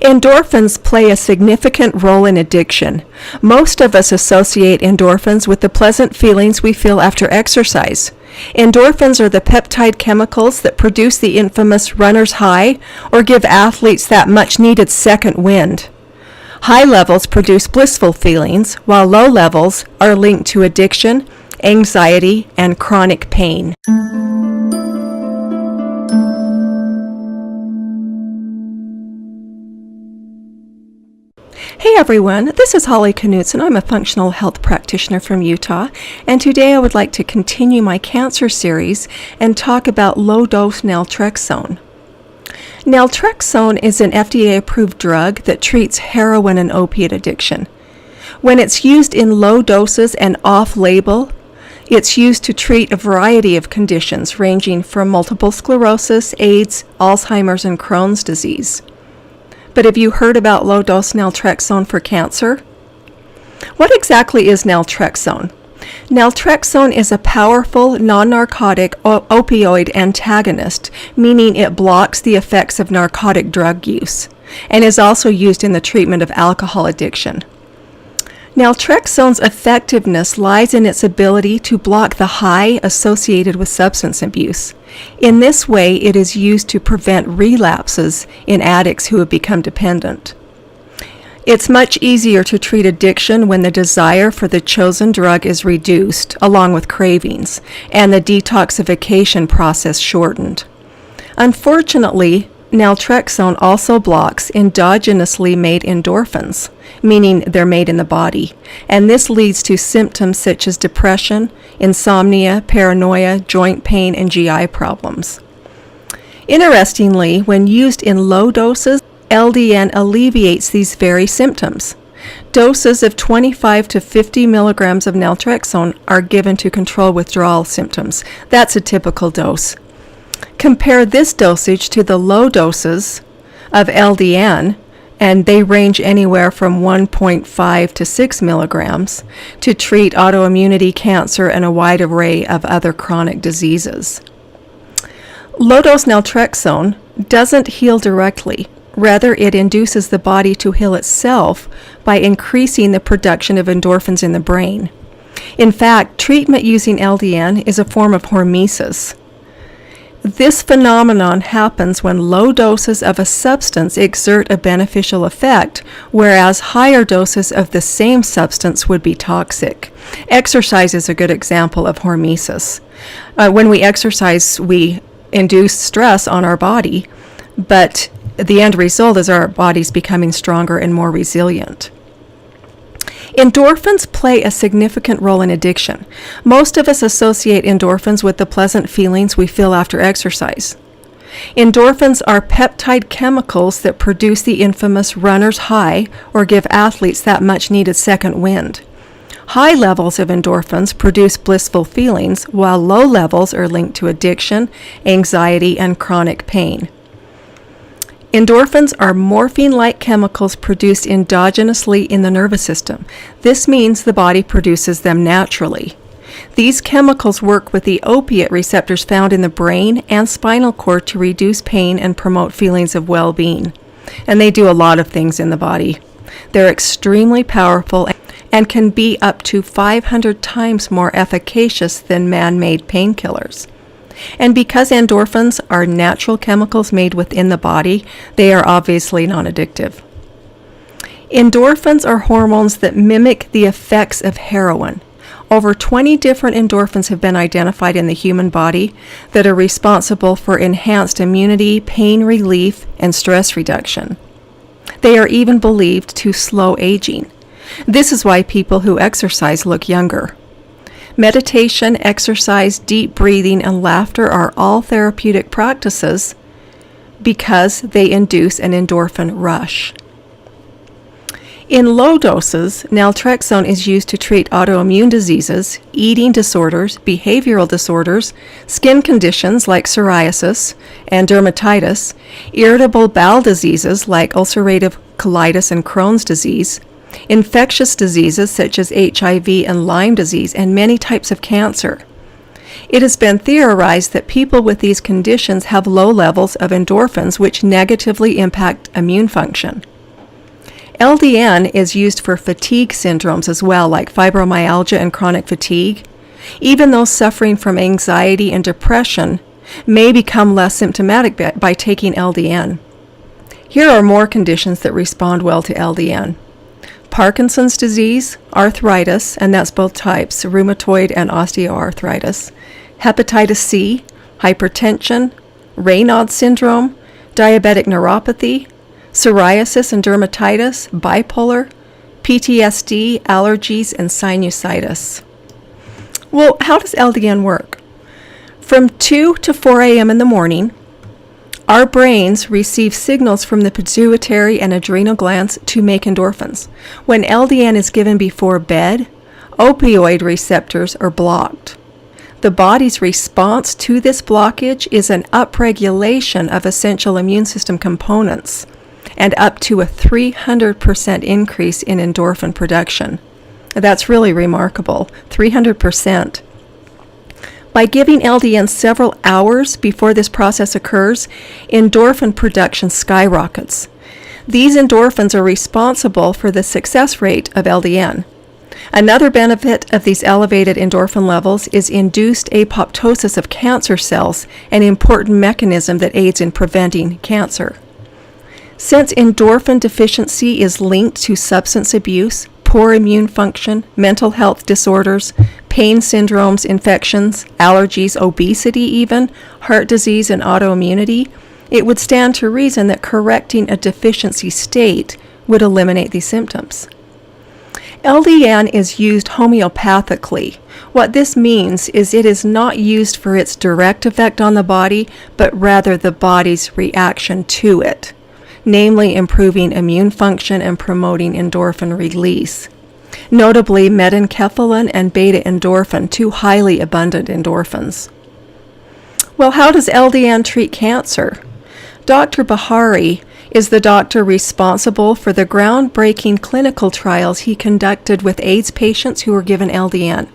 Endorphins play a significant role in addiction. Most of us associate endorphins with the pleasant feelings we feel after exercise. Endorphins are the peptide chemicals that produce the infamous runner's high or give athletes that much-needed second wind. High levels produce blissful feelings, while low levels are linked to addiction, anxiety, and chronic pain. Hey everyone, this is Holly Knudson. I'm a functional health practitioner from Utah, and today I would like to continue my cancer series and talk about low-dose naltrexone. Naltrexone is an FDA-approved drug that treats heroin and opiate addiction. When it's used in low doses and off-label, it's used to treat a variety of conditions ranging from multiple sclerosis, AIDS, Alzheimer's, and Crohn's disease. But have you heard about low-dose naltrexone for cancer? What exactly is naltrexone? Naltrexone is a powerful, non-narcotic opioid antagonist, meaning it blocks the effects of narcotic drug use, and is also used in the treatment of alcohol addiction. Naltrexone's effectiveness lies in its ability to block the high associated with substance abuse. In this way, it is used to prevent relapses in addicts who have become dependent. It's much easier to treat addiction when the desire for the chosen drug is reduced, along with cravings, and the detoxification process shortened. Unfortunately, naltrexone also blocks endogenously made endorphins, meaning they're made in the body, and this leads to symptoms such as depression, insomnia, paranoia, joint pain, and GI problems. Interestingly, when used in low doses, LDN alleviates these very symptoms. Doses of 25 to 50 milligrams of naltrexone are given to control withdrawal symptoms. That's a typical dose. Compare this dosage to the low doses of LDN, and they range anywhere from 1.5 to 6 milligrams to treat autoimmunity, cancer, and a wide array of other chronic diseases. Low-dose naltrexone doesn't heal directly. Rather, it induces the body to heal itself by increasing the production of endorphins in the brain. In fact, treatment using LDN is a form of hormesis. This phenomenon happens when low doses of a substance exert a beneficial effect, whereas higher doses of the same substance would be toxic. Exercise is a good example of hormesis. When we exercise, we induce stress on our body, but the end result is our bodies becoming stronger and more resilient. Endorphins play a significant role in addiction. Most of us associate endorphins with the pleasant feelings we feel after exercise. Endorphins are peptide chemicals that produce the infamous runner's high or give athletes that much-needed second wind. High levels of endorphins produce blissful feelings, while low levels are linked to addiction, anxiety, and chronic pain. Endorphins are morphine-like chemicals produced endogenously in the nervous system. This means the body produces them naturally. These chemicals work with the opiate receptors found in the brain and spinal cord to reduce pain and promote feelings of well-being. And they do a lot of things in the body. They're extremely powerful and can be up to 500 times more efficacious than man-made painkillers. And because endorphins are natural chemicals made within the body, they are obviously non-addictive. Endorphins are hormones that mimic the effects of heroin. Over 20 different endorphins have been identified in the human body that are responsible for enhanced immunity, pain relief, and stress reduction. They are even believed to slow aging. This is why people who exercise look younger. Meditation, exercise, deep breathing, and laughter are all therapeutic practices because they induce an endorphin rush. In low doses, naltrexone is used to treat autoimmune diseases, eating disorders, behavioral disorders, skin conditions like psoriasis and dermatitis, irritable bowel diseases like ulcerative colitis and Crohn's disease, infectious diseases such as HIV and Lyme disease, and many types of cancer. It has been theorized that people with these conditions have low levels of endorphins, which negatively impact immune function. LDN is used for fatigue syndromes as well, like fibromyalgia and chronic fatigue. Even those suffering from anxiety and depression may become less symptomatic by taking LDN. Here are more conditions that respond well to LDN. Parkinson's disease, arthritis, and that's both types, rheumatoid and osteoarthritis, hepatitis C, hypertension, Raynaud's syndrome, diabetic neuropathy, psoriasis and dermatitis, bipolar, PTSD, allergies, and sinusitis. Well, how does LDN work? From 2 to 4 a.m. in the morning, our brains receive signals from the pituitary and adrenal glands to make endorphins. When LDN is given before bed, opioid receptors are blocked. The body's response to this blockage is an upregulation of essential immune system components and up to a 300% increase in endorphin production. That's really remarkable, 300%. By giving LDN several hours before this process occurs, endorphin production skyrockets. These endorphins are responsible for the success rate of LDN. Another benefit of these elevated endorphin levels is induced apoptosis of cancer cells, an important mechanism that aids in preventing cancer. Since endorphin deficiency is linked to substance abuse, poor immune function, mental health disorders, pain syndromes, infections, allergies, obesity even, heart disease, and autoimmunity, it would stand to reason that correcting a deficiency state would eliminate these symptoms. LDN is used homeopathically. What this means is it is not used for its direct effect on the body, but rather the body's reaction to it, namely improving immune function and promoting endorphin release. Notably, metenkephalin and beta-endorphin, two highly abundant endorphins. Well, how does LDN treat cancer? Dr. Bahari is the doctor responsible for the groundbreaking clinical trials he conducted with AIDS patients who were given LDN.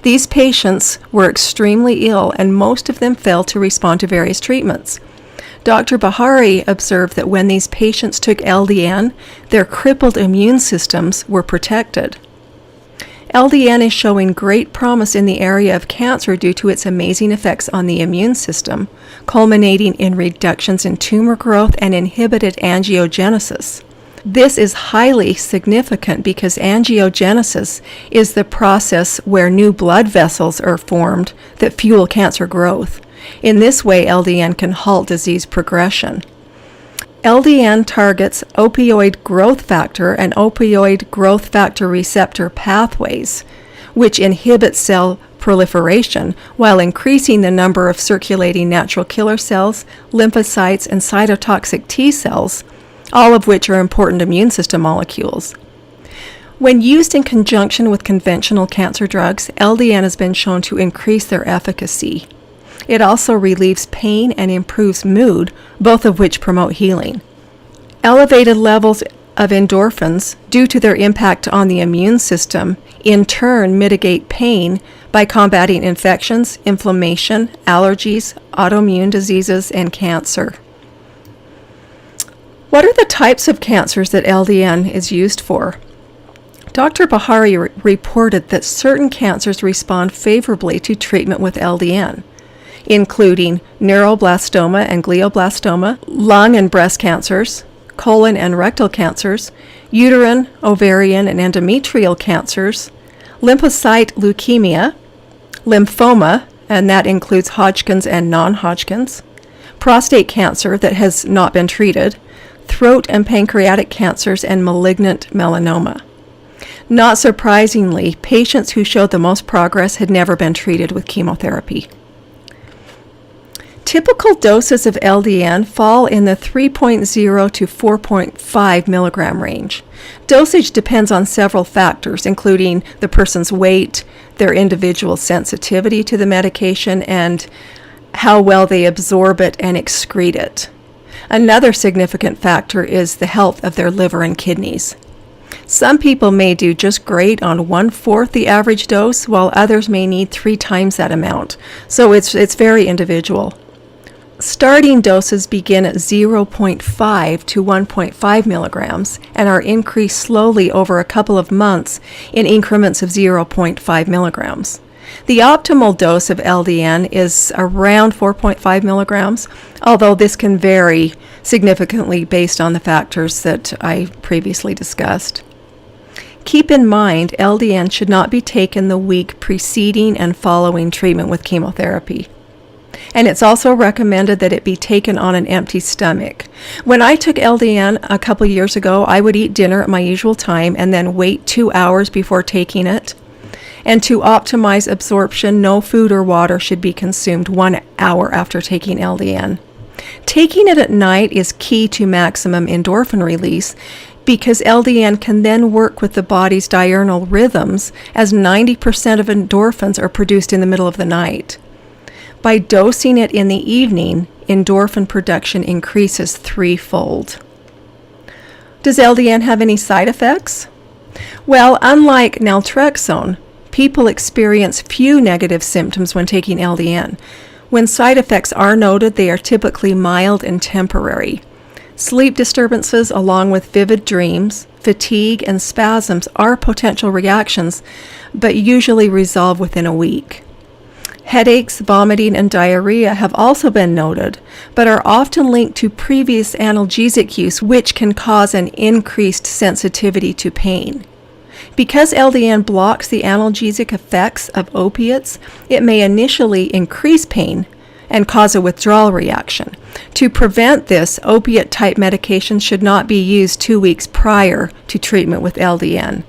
These patients were extremely ill, and most of them failed to respond to various treatments. Dr. Bahari observed that when these patients took LDN, their crippled immune systems were protected. LDN is showing great promise in the area of cancer due to its amazing effects on the immune system, culminating in reductions in tumor growth and inhibited angiogenesis. This is highly significant because angiogenesis is the process where new blood vessels are formed that fuel cancer growth. In this way, LDN can halt disease progression. LDN targets opioid growth factor and opioid growth factor receptor pathways, which inhibit cell proliferation while increasing the number of circulating natural killer cells, lymphocytes, and cytotoxic T cells, all of which are important immune system molecules. When used in conjunction with conventional cancer drugs, LDN has been shown to increase their efficacy. It also relieves pain and improves mood, both of which promote healing. Elevated levels of endorphins, due to their impact on the immune system, in turn mitigate pain by combating infections, inflammation, allergies, autoimmune diseases, and cancer. What are the types of cancers that LDN is used for? Dr. Bahari reported that certain cancers respond favorably to treatment with LDN, including neuroblastoma and glioblastoma, lung and breast cancers, colon and rectal cancers, uterine, ovarian, and endometrial cancers, lymphocyte leukemia, lymphoma, and that includes Hodgkin's and non-Hodgkin's, prostate cancer that has not been treated, throat and pancreatic cancers, and malignant melanoma. Not surprisingly, patients who showed the most progress had never been treated with chemotherapy. Typical doses of LDN fall in the 3.0 to 4.5 milligram range. Dosage depends on several factors, including the person's weight, their individual sensitivity to the medication, and how well they absorb it and excrete it. Another significant factor is the health of their liver and kidneys. Some people may do just great on 1/4 the average dose, while others may need 3 times that amount. So it's very individual. Starting doses begin at 0.5 to 1.5 milligrams and are increased slowly over a couple of months in increments of 0.5 milligrams. The optimal dose of LDN is around 4.5 milligrams, although this can vary significantly based on the factors that I previously discussed. Keep in mind, LDN should not be taken the week preceding and following treatment with chemotherapy. And it's also recommended that it be taken on an empty stomach. When I took LDN a couple years ago, I would eat dinner at my usual time and then wait 2 hours before taking it. And to optimize absorption, no food or water should be consumed 1 hour after taking LDN. Taking it at night is key to maximum endorphin release because LDN can then work with the body's diurnal rhythms, as 90% of endorphins are produced in the middle of the night. By dosing it in the evening, endorphin production increases 3-fold. Does LDN have any side effects? Well, unlike Naltrexone, people experience few negative symptoms when taking LDN. When side effects are noted, they are typically mild and temporary. Sleep disturbances along with vivid dreams, fatigue, and spasms are potential reactions, but usually resolve within a week. Headaches, vomiting, and diarrhea have also been noted, but are often linked to previous analgesic use, which can cause an increased sensitivity to pain. Because LDN blocks the analgesic effects of opiates, it may initially increase pain and cause a withdrawal reaction. To prevent this, opiate-type medications should not be used 2 weeks prior to treatment with LDN.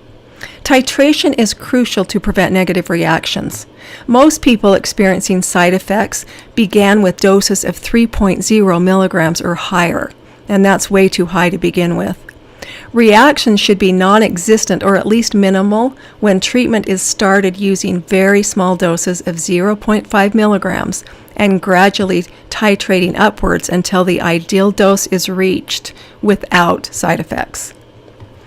Titration is crucial to prevent negative reactions. Most people experiencing side effects began with doses of 3.0 milligrams or higher, and that's way too high to begin with. Reactions should be non-existent or at least minimal when treatment is started using very small doses of 0.5 milligrams and gradually titrating upwards until the ideal dose is reached without side effects.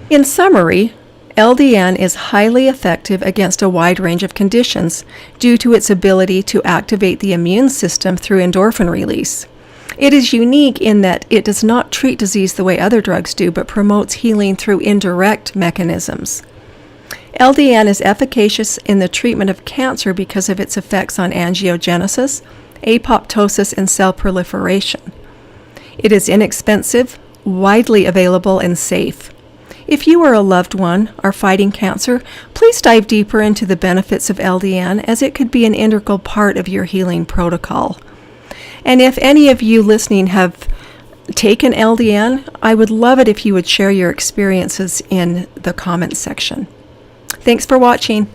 In summary, LDN is highly effective against a wide range of conditions due to its ability to activate the immune system through endorphin release. It is unique in that it does not treat disease the way other drugs do, but promotes healing through indirect mechanisms. LDN is efficacious in the treatment of cancer because of its effects on angiogenesis, apoptosis, and cell proliferation. It is inexpensive, widely available, and safe. If you or a loved one are fighting cancer, please dive deeper into the benefits of LDN, as it could be an integral part of your healing protocol. And if any of you listening have taken LDN, I would love it if you would share your experiences in the comments section. Thanks for watching.